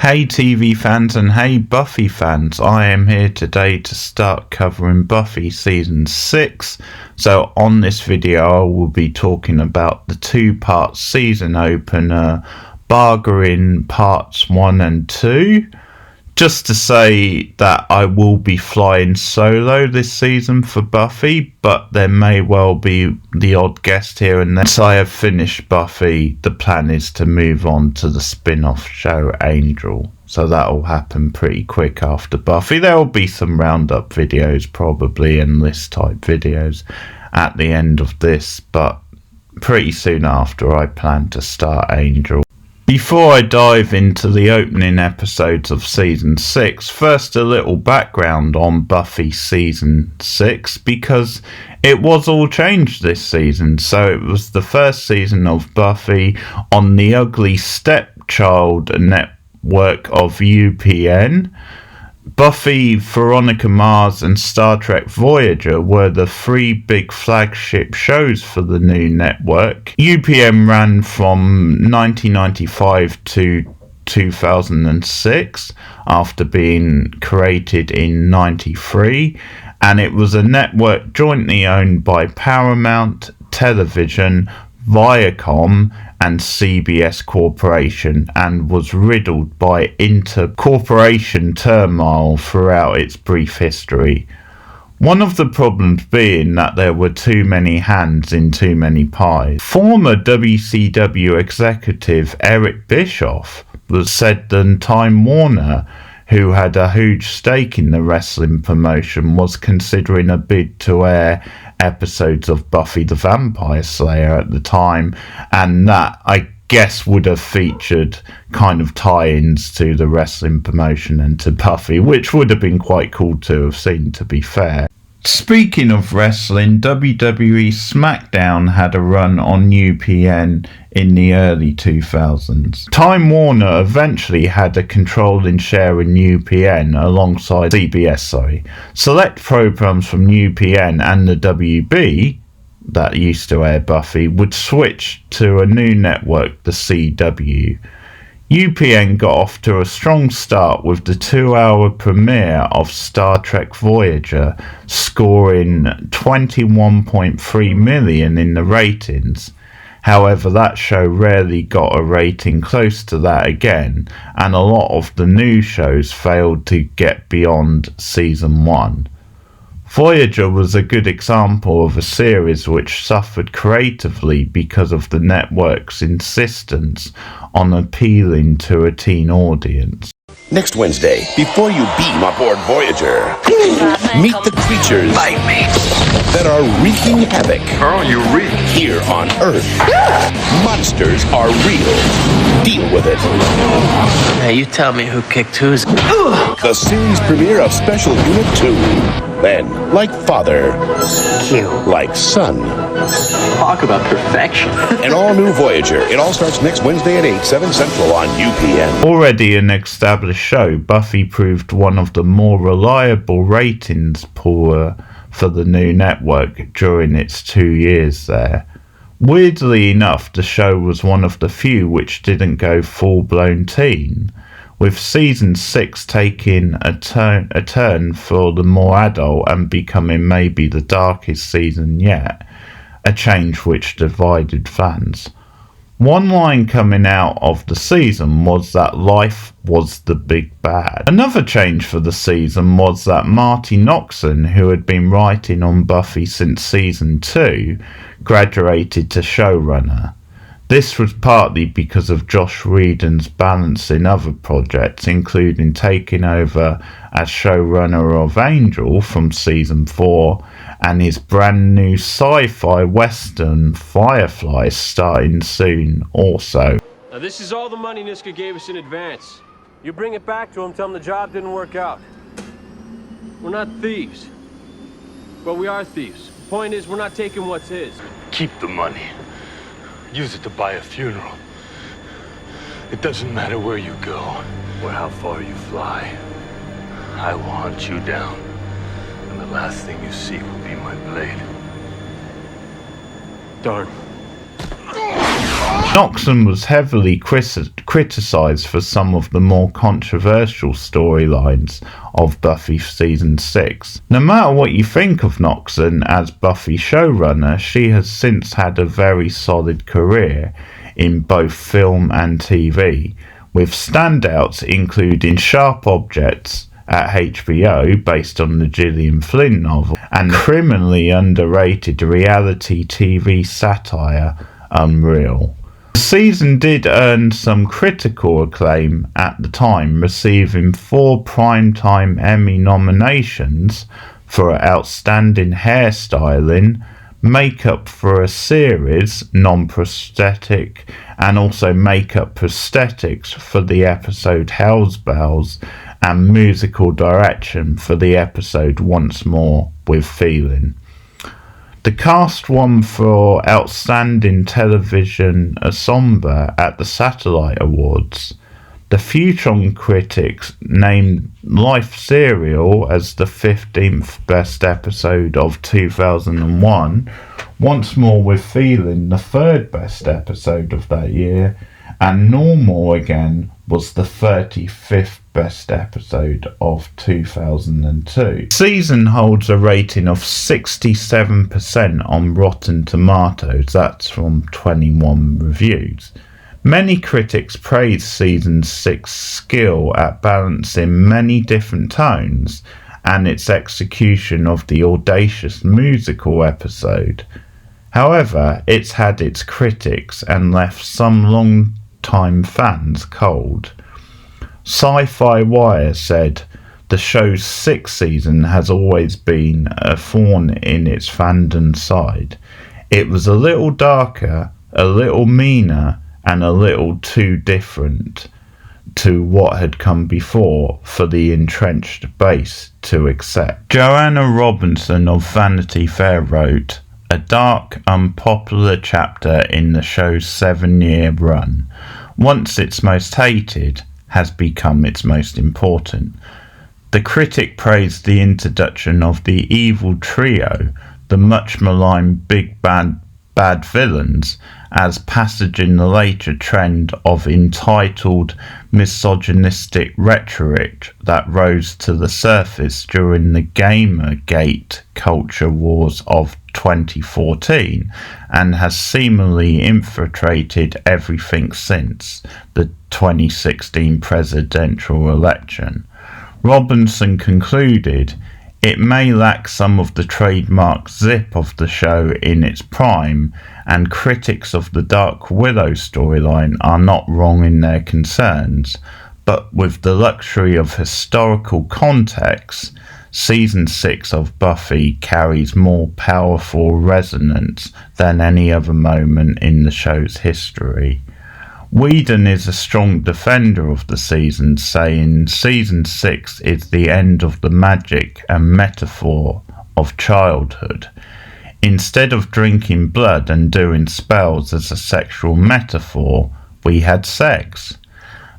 Hey TV fans and hey Buffy fans, I am here today to start covering Buffy Season 6. So on this video I will be talking about the two-part season opener, Bargain Parts 1 and 2. Just to say that I will be flying solo this season for Buffy, but there may well be the odd guest here and there. Once I have finished Buffy, the plan is to move on to the spin-off show Angel. So that will happen pretty quick after Buffy. There will be some roundup videos probably and list type videos at the end of this, but pretty soon after I plan to start Angel. Before I dive into the opening episodes of Season 6, first a little background on Buffy Season 6, because it was all changed this season. So it was the first season of Buffy on the Ugly Stepchild network of UPN. Buffy, Veronica Mars and Star Trek Voyager were the three big flagship shows for the new network. UPN ran from 1995 to 2006 after being created in 93, and it was a network jointly owned by Paramount Television, Viacom and CBS Corporation, and was riddled by inter-corporation turmoil throughout its brief history. One of the problems being that there were too many hands in too many pies. Former WCW executive Eric Bischoff was said that Time Warner, who had a huge stake in the wrestling promotion, was considering a bid to air episodes of Buffy the Vampire Slayer at the time, and that I guess would have featured kind of tie-ins to the wrestling promotion and to Buffy, which would have been quite cool to have seen, to be fair. Speaking of wrestling, WWE SmackDown had a run on UPN in the early 2000s. Time Warner eventually had a controlling share in UPN alongside CBS. Select programs from UPN and the WB that used to air Buffy would switch to a new network, the CW. UPN got off to a strong start with the 2-hour premiere of Star Trek Voyager, scoring 21.3 million in the ratings. However, that show rarely got a rating close to that again, and a lot of the new shows failed to get beyond season 1. Voyager was a good example of a series which suffered creatively because of the network's insistence on appealing to a teen audience. Next Wednesday, before you beam aboard Voyager, meet the creatures that are wreaking havoc. Oh, you reek. Here on Earth. Monsters are real. Deal with it. Now you tell me who kicked who's. The series premiere of Special Unit 2. Then, like father, Cute. like son. Talk about perfection. An all-new Voyager. It all starts next Wednesday at 8, 7 Central on UPN. Already an established show, Buffy proved one of the more reliable ratings puller for the new network during its 2 years there. Weirdly enough, the show was one of the few which didn't go full-blown teen, with season 6 taking a turn for the more adult and becoming maybe the darkest season yet, a change which divided fans. One line coming out of the season was that life was the big bad. Another change for the season was that Marty Noxon, who had been writing on Buffy since season 2, graduated to showrunner. This was partly because of Josh Whedon's balancing other projects, including taking over as showrunner of Angel from season 4 and his brand new sci-fi western Firefly starting soon also. Now this is all the money Niska gave us in advance. You bring it back to him, tell him the job didn't work out. We're not thieves. But we are thieves. The point is, we're not taking what's his. Keep the money. Use it to buy a funeral. It doesn't matter where you go or how far you fly. I will hunt you down, and the last thing you see will be my blade. Darn. Noxon was heavily criticised for some of the more controversial storylines of Buffy Season 6. No matter what you think of Noxon as Buffy showrunner, she has since had a very solid career in both film and TV, with standouts including Sharp Objects at HBO based on the Gillian Flynn novel, and criminally underrated reality TV satire Unreal. The season did earn some critical acclaim at the time, receiving 4 Primetime Emmy nominations for outstanding hairstyling, makeup for a series, non-prosthetic, and also makeup prosthetics for the episode Hell's Bells, and musical direction for the episode Once More with Feeling. The cast won for Outstanding Television Ensemble at the Satellite Awards. The Futon critics named Life Serial as the 15th best episode of 2001, Once More with Feeling the 3rd best episode of that year, and Normal Again was the 35th best episode of 2002. The season holds a rating of 67% on Rotten Tomatoes, that's from 21 reviews. Many critics praise Season 6's skill at balancing many different tones and its execution of the audacious musical episode. However, it's had its critics and left some long-time fans cold. Sci-Fi Wire said, "The show's 6th season has always been a thorn in its fandom side. It was a little darker, a little meaner, and a little too different to what had come before for the entrenched base to accept." Joanna Robinson of Vanity Fair wrote, "A dark, unpopular chapter in the show's 7-year run. Once its most hated, has become its most important." The critic praised the introduction of the evil trio, the much maligned big bad villains, as passage in the later trend of entitled misogynistic rhetoric that rose to the surface during the Gamergate culture wars of 2014 and has seemingly infiltrated everything since the 2016 presidential election. Robinson concluded, "It may lack some of the trademark zip of the show in its prime, and critics of the Dark Willow storyline are not wrong in their concerns, but with the luxury of historical context, Season 6 of Buffy carries more powerful resonance than any other moment in the show's history." Whedon is a strong defender of the season, saying Season 6 is the end of the magic and metaphor of childhood. Instead of drinking blood and doing spells as a sexual metaphor, we had sex.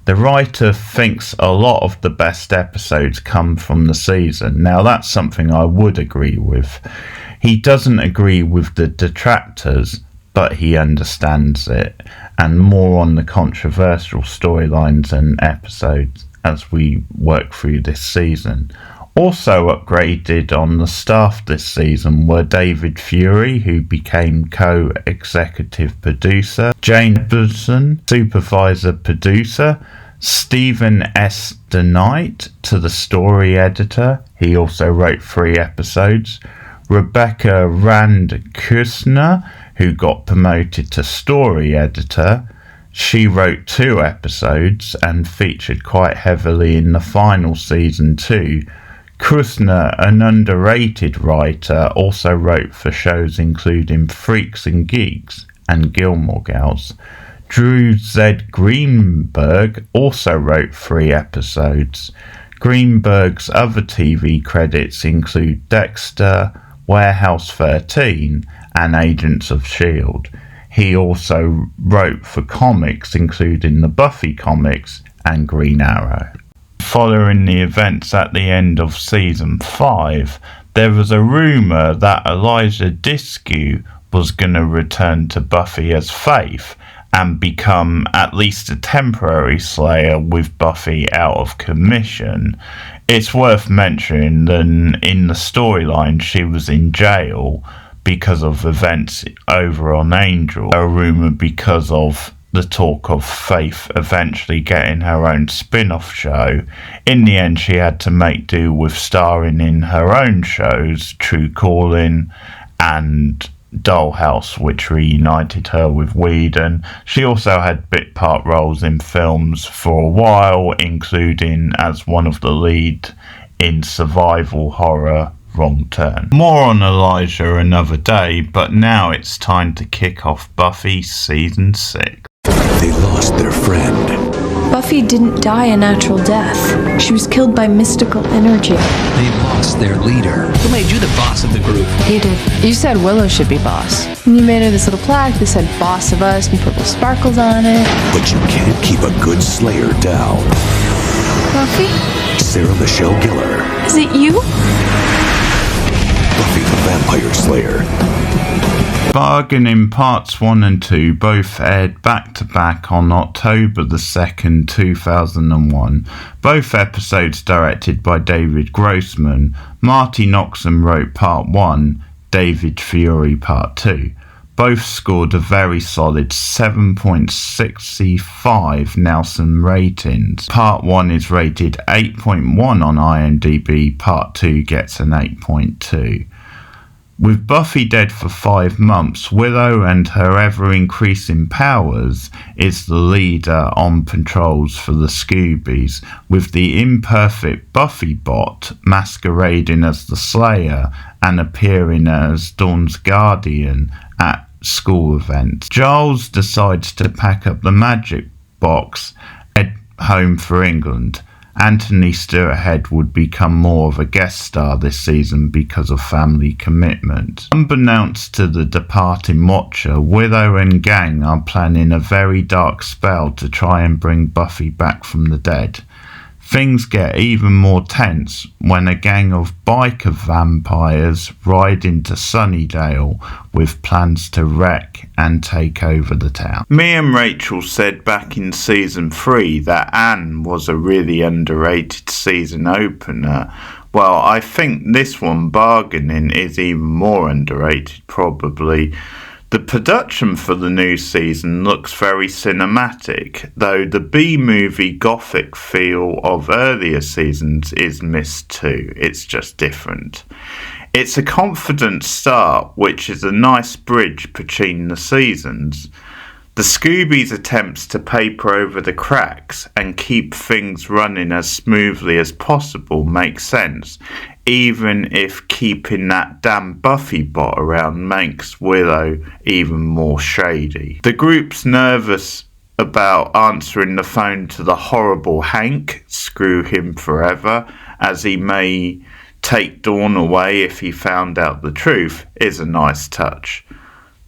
The writer thinks a lot of the best episodes come from the season. Now that's something I would agree with. He doesn't agree with the detractors, but he understands it, and more on the controversial storylines and episodes as we work through this season. Also upgraded on the staff this season were David Fury, who became co-executive producer, Jane Edmondson, supervisor producer, Stephen S. DeKnight to the story editor, he also wrote 3 episodes, Rebecca Rand Kushner, who got promoted to story editor. She wrote 2 episodes and featured quite heavily in the final season too. Kushner, an underrated writer, also wrote for shows including Freaks and Geeks and Gilmore Girls. Drew Z. Greenberg also wrote 3 episodes. Greenberg's other TV credits include Dexter, Warehouse 13 and Agents of S.H.I.E.L.D. He also wrote for comics including the Buffy comics and Green Arrow. Following the events at the end of Season 5, there was a rumour that Elijah Diskew was going to return to Buffy as Faith, and become at least a temporary Slayer with Buffy out of commission. It's worth mentioning that in the storyline she was in jail because of events over on Angel, a rumour because of the talk of Faith eventually getting her own spin-off show. In the end, she had to make do with starring in her own shows, True Calling and Dollhouse, which reunited her with Whedon. She also had bit part roles in films for a while, including as one of the lead in survival horror Wrong Turn. More on Elijah another day, but now it's time to kick off Buffy Season 6. They lost their friend. Buffy didn't die a natural death. She was killed by mystical energy. They lost their leader. Who made you the boss of the group? You did. You said Willow should be boss. And you made her this little plaque that said boss of us and purple sparkles on it. But you can't keep a good Slayer down. Buffy? Sarah Michelle Gellar. Is it you? Buffy the Vampire Slayer. Bargain Parts 1 and 2 both aired back to back on October the 2nd, 2001. Both episodes directed by David Grossman. Marty Noxon wrote Part 1, David Fiore Part 2. Both scored a very solid 7.65 Nelson ratings. Part 1 is rated 8.1 on IMDb, Part 2 gets an 8.2. With Buffy dead for 5 months, Willow and her ever-increasing powers is the leader on patrols for the Scoobies, with the imperfect Buffy bot masquerading as the Slayer and appearing as Dawn's guardian at school events. Giles decides to pack up the magic box and head home for England. Anthony Stewart would become more of a guest star this season because of family commitment. Unbeknownst to the departing Watcher, Willow and gang are planning a very dark spell to try and bring Buffy back from the dead. Things get even more tense when a gang of biker vampires ride into Sunnydale with plans to wreck and take over the town. Me and Rachel said back in season 3 that Anne was a really underrated season opener. Well, I think this one, Bargaining, is even more underrated probably. The production for the new season looks very cinematic, though the B-movie gothic feel of earlier seasons is missed too. It's just different. It's a confident start, which is a nice bridge between the seasons. The Scoobies' attempts to paper over the cracks and keep things running as smoothly as possible makes sense, even if keeping that damn Buffy bot around makes Willow even more shady. The group's nervous about answering the phone to the horrible Hank, screw him forever, as he may take Dawn away if he found out the truth, is a nice touch.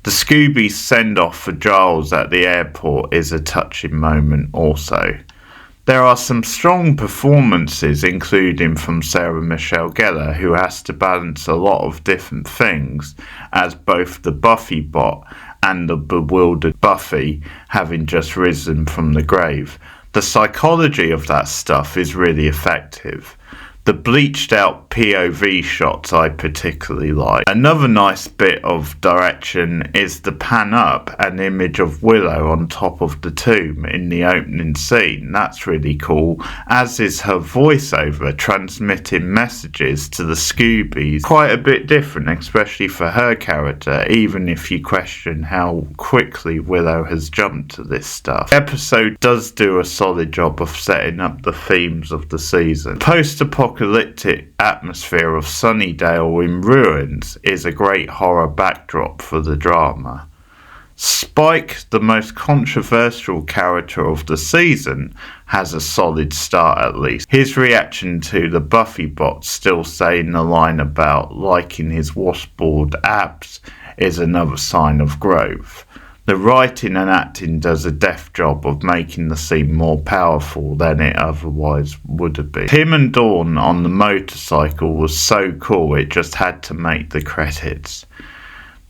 The Scoobies send-off for Giles at the airport is a touching moment also. There are some strong performances, including from Sarah Michelle Gellar, who has to balance a lot of different things, as both the Buffy bot and the bewildered Buffy, having just risen from the grave. The psychology of that stuff is really effective. The bleached out POV shots I particularly like. Another nice bit of direction is the pan up an image of Willow on top of the tomb in the opening scene. That's really cool, as is her voiceover transmitting messages to the Scoobies. Quite a bit different, especially for her character, even if you question how quickly Willow has jumped to this stuff. The episode does do a solid job of setting up the themes of the season. Post-apocalyptic atmosphere of Sunnydale in ruins is a great horror backdrop for the drama. Spike, the most controversial character of the season, has a solid start at least. His reaction to the Buffy bot still saying the line about liking his washboard abs is another sign of growth. The writing and acting does a deft job of making the scene more powerful than it otherwise would have been. Him and Dawn on the motorcycle was so cool it just had to make the credits.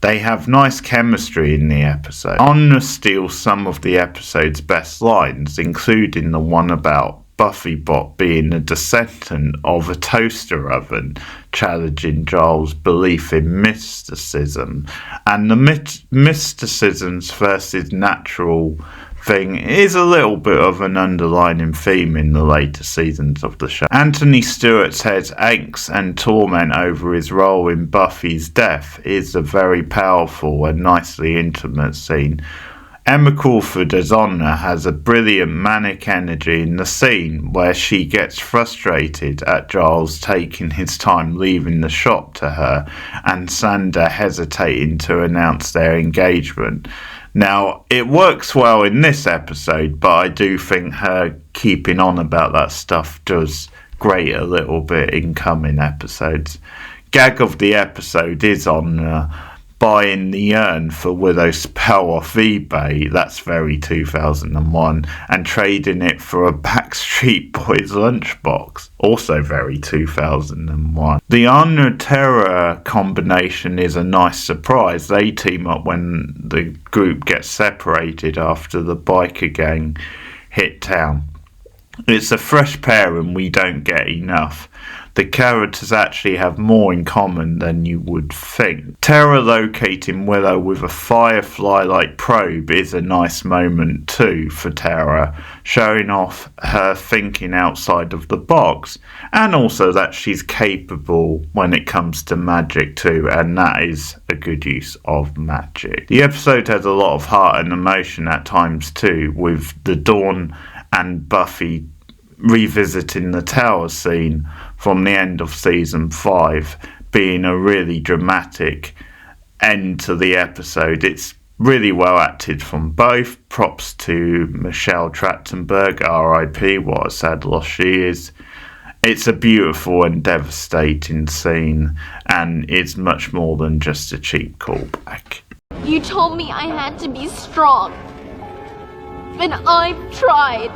They have nice chemistry in the episode. Anna steals some of the episode's best lines, including the one about Buffy Bot being a descendant of a toaster oven, challenging Giles' belief in mysticism. And the mysticisms versus natural thing is a little bit of an underlining theme in the later seasons of the show. Anthony Stewart's head's angst and torment over his role in Buffy's death is a very powerful and nicely intimate scene. Emma Crawford as Anna has a brilliant manic energy in the scene where she gets frustrated at Giles taking his time leaving the shop to her and Xander hesitating to announce their engagement. Now, it works well in this episode, but I do think her keeping on about that stuff does grate a little bit in coming episodes. Gag of the episode is on buying the urn for Willow's spell off eBay, that's very 2001, and trading it for a Backstreet Boys lunchbox, also very 2001. The Anna Terra combination is a nice surprise. They team up when the group gets separated after the biker gang hit town. It's a fresh pair and we don't get enough. The characters actually have more in common than you would think. Terra locating Willow with a Firefly-like probe is a nice moment too for Terra, showing off her thinking outside of the box, and also that she's capable when it comes to magic too, and that is a good use of magic. The episode has a lot of heart and emotion at times too, with the Dawn and Buffy revisiting the tower scene from the end of season 5 being a really dramatic end to the episode. It's really well acted from both. Props to Michelle Trachtenberg, R.I.P. what a sad loss she is. It's a beautiful and devastating scene, and it's much more than just a cheap callback. You told me I had to be strong, and I've tried.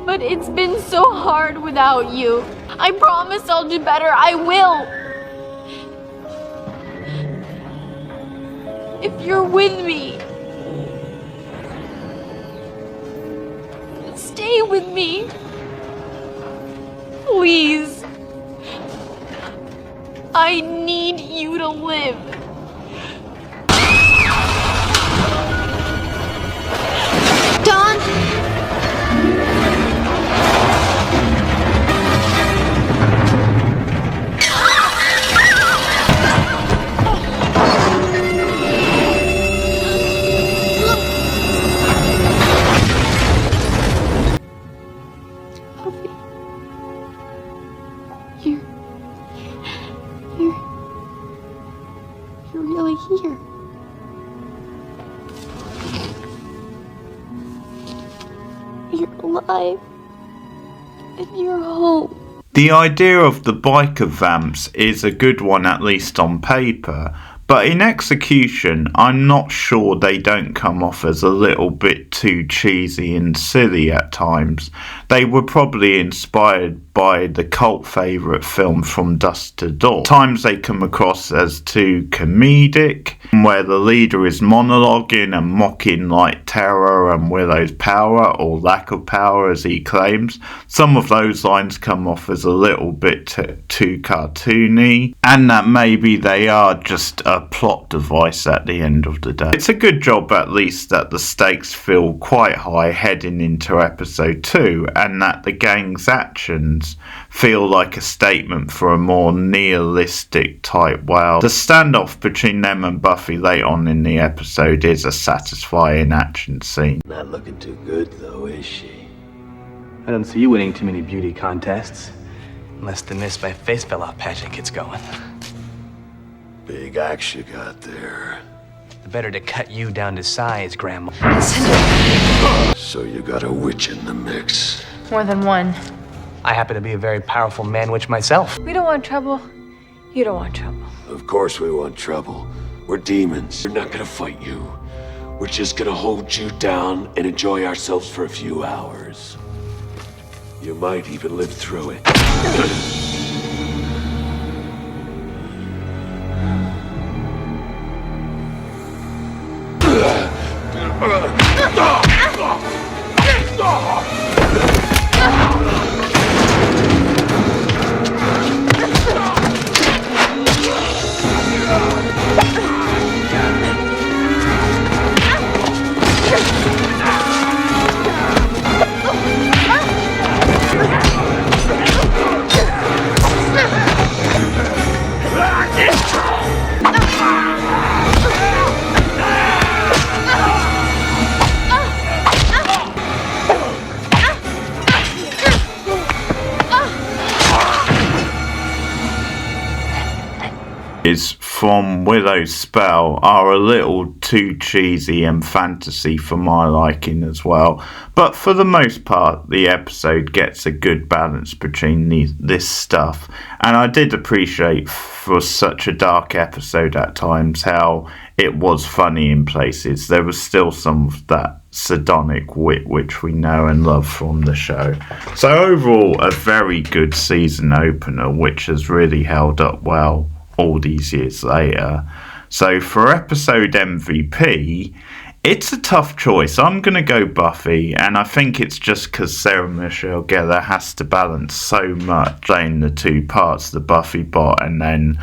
But it's been so hard without you. I promise I'll do better. I will. If you're with me, stay with me. Please. I need you to live. Dawn? You're really here. You're alive. And you're home. The idea of the biker vamps is a good one, at least on paper, but in execution I'm not sure they don't come off as a little bit too cheesy and silly at times. They were probably inspired by the cult favourite film From Dusk to Dawn. At times they come across as too comedic, where the leader is monologuing and mocking like Terra and Willow's power, or lack of power as he claims. Some of those lines come off as a little bit too cartoony, and that maybe they are just a plot device at the end of the day. It's a good job at least that the stakes feel quite high heading into episode 2, and that the gang's actions feel like a statement for a more nihilistic type world. The standoff between them and Buffy late on in the episode is a satisfying action scene. Not looking too good though, is she? I don't see you winning too many beauty contests. Unless the Miss My Face Fell Off pageant gets going. Big axe you got there. The better to cut you down to size, Grandma. So you got a witch in the mix. More than one. I happen to be a very powerful man witch myself. We don't want trouble. You don't want trouble. Of course we want trouble. We're demons. We're not gonna fight you. We're just gonna hold you down and enjoy ourselves for a few hours. You might even live through it. From Willow's spell are a little too cheesy and fantasy for my liking as well, but for the most part the episode gets a good balance between this stuff, and I did appreciate for such a dark episode at times how it was funny in places. There was still some of that sardonic wit which we know and love from the show. So overall, a very good season opener which has really held up well all these years later. So for episode MVP, it's a tough choice. I'm going to go Buffy, and I think it's just because Sarah Michelle Gellar has to balance so much, playing the two parts, the Buffy bot and then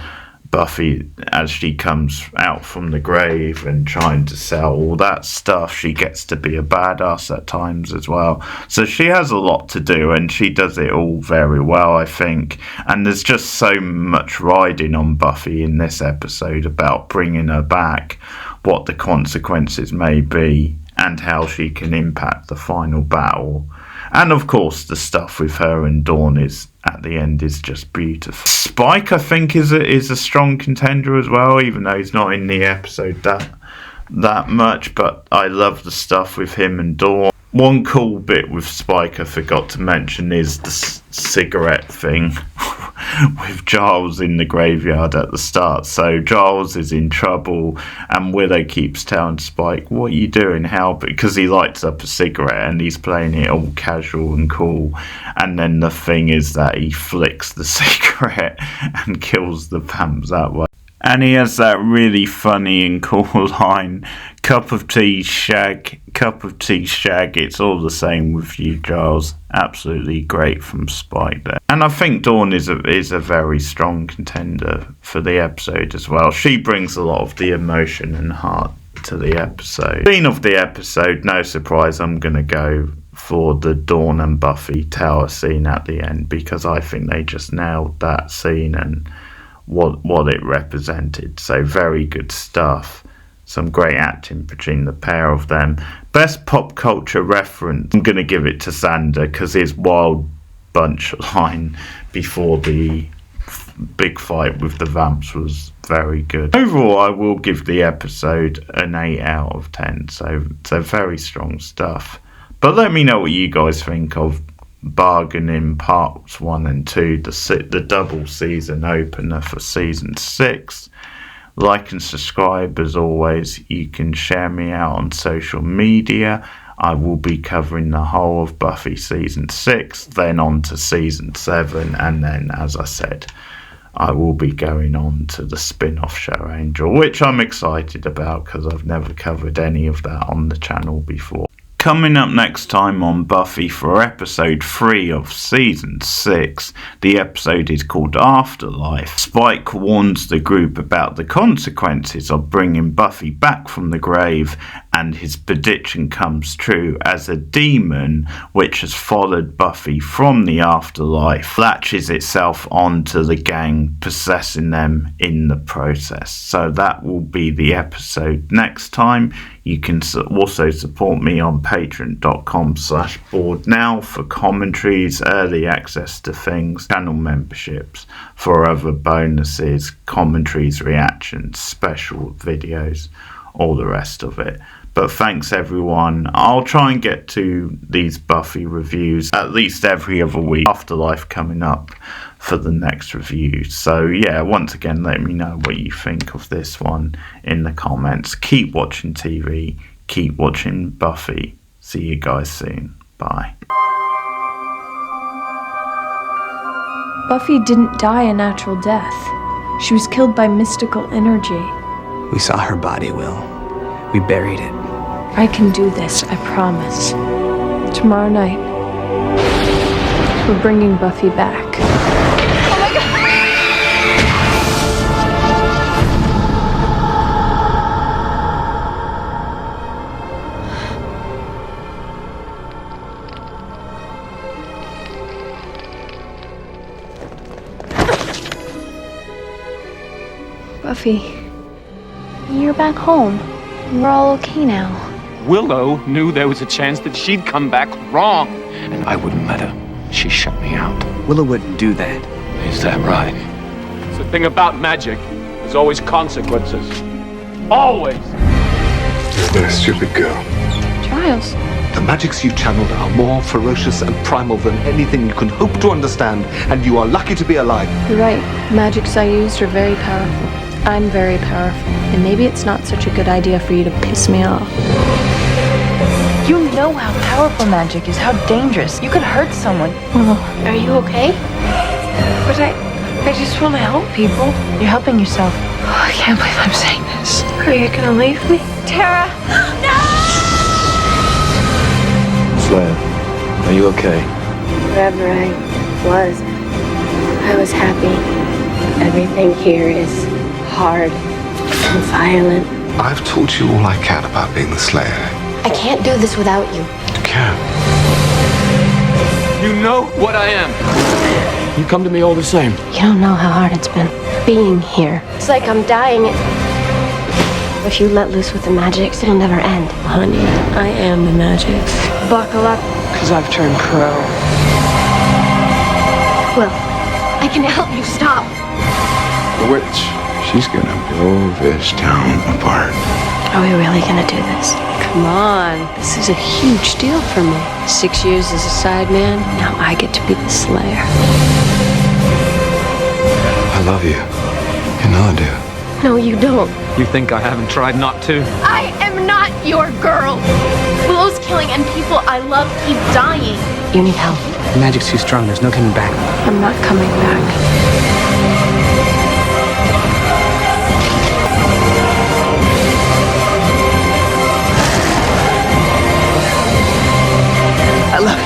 Buffy as she comes out from the grave and trying to sell all that stuff. She gets to be a badass at times as well. So she has a lot to do, and she does it all very well, I think. And there's just so much riding on Buffy in this episode about bringing her back, what the consequences may be, and how she can impact the final battle. And of course, the stuff with her and Dawn is at the end is just beautiful. Spike, I think, is a strong contender as well, even though he's not in the episode that much. But I love the stuff with him and Dawn. One cool bit with Spike I forgot to mention is the cigarette thing with Giles in the graveyard at the start. So Giles is in trouble and Willow keeps telling Spike, what are you doing? How? Because he lights up a cigarette and he's playing it all casual and cool. And then the thing is that he flicks the cigarette and kills the vamps that way. And he has that really funny and cool line, cup of tea, shag, it's all the same with you, Giles. Absolutely great from Spike there. And I think Dawn is a very strong contender for the episode as well. She brings a lot of the emotion and heart to the episode. Scene of the episode, no surprise, I'm going to go for the Dawn and Buffy tower scene at the end, because I think they just nailed that scene and what it represented. So very good stuff. Some great acting between the pair of them. Best pop culture reference, I'm going to give it to Xander, because his Wild Bunch line before the big fight with the vamps was very good. Overall, I will give the episode an 8 out of 10. So very strong stuff. But let me know what you guys think of Bargaining Parts 1 and 2, the double season opener for season 6. Like and subscribe as always. You can share me out on social media. I will be covering the whole of Buffy season 6, then on to season 7, and then, as I said, I will be going on to the spin-off show Angel, which I'm excited about because I've never covered any of that on the channel before. Coming up next time on Buffy for episode 3 of season 6, the episode is called Afterlife. Spike warns the group about the consequences of bringing Buffy back from the grave, and his prediction comes true as a demon which has followed Buffy from the afterlife latches itself onto the gang, possessing them in the process. So that will be the episode next time. You can also support me on patreon.com/boardnow for commentaries, early access to things, channel memberships for other bonuses, commentaries, reactions, special videos, all the rest of it. But thanks everyone. I'll try and get to these Buffy reviews at least every other week. Afterlife coming up for the next review. So yeah, once again, let me know what you think of this one in the comments. Keep watching TV. Keep watching Buffy. See you guys soon. Bye. Buffy didn't die a natural death. She was killed by mystical energy. We saw her body, Will. We buried it. I can do this, I promise. Tomorrow night, we're bringing Buffy back. Oh my god! Buffy, you're back home. We're all okay now. Willow knew there was a chance that she'd come back wrong, and I wouldn't let her. She shut me out. Willow wouldn't do that. Is that right? It's the thing about magic. There's always consequences. Always! You're a stupid girl. Giles. The magics you channeled are more ferocious and primal than anything you can hope to understand, and you are lucky to be alive. You're right. Magics I used are very powerful. I'm very powerful, and maybe it's not such a good idea for you to piss me off. You know how powerful magic is, how dangerous. You could hurt someone. Willow, Are you okay? But I just want to help people. You're helping yourself. Oh, I can't believe I'm saying this. Are you gonna leave me? Tara! No! Slayer, are you okay? Wherever I was happy. Everything here is hard and violent. I've taught you all I can about being the Slayer. I can't do this without you. You can. You know what I am. You come to me all the same. You don't know how hard it's been being here. It's like I'm dying. If you let loose with the magics, it'll never end. Honey, I am the magics. Buckle up. Because I've turned crow. Well, I can help you stop. The witch. She's gonna blow this town apart. Are we really gonna do this? Come on. This is a huge deal for me. 6 years as a sideman. Now I get to be the Slayer. I love you. You know I do. No, you don't. You think I haven't tried not to? I am not your girl. Willow's killing and people I love keep dying. You need help. The magic's too strong. There's no coming back. I'm not coming back. I love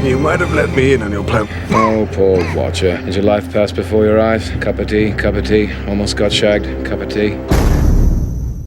you. You might have let me in on your plan. Oh, Paul Watcher. Did your life pass before your eyes? Cup of tea, almost got shagged. Cup of tea.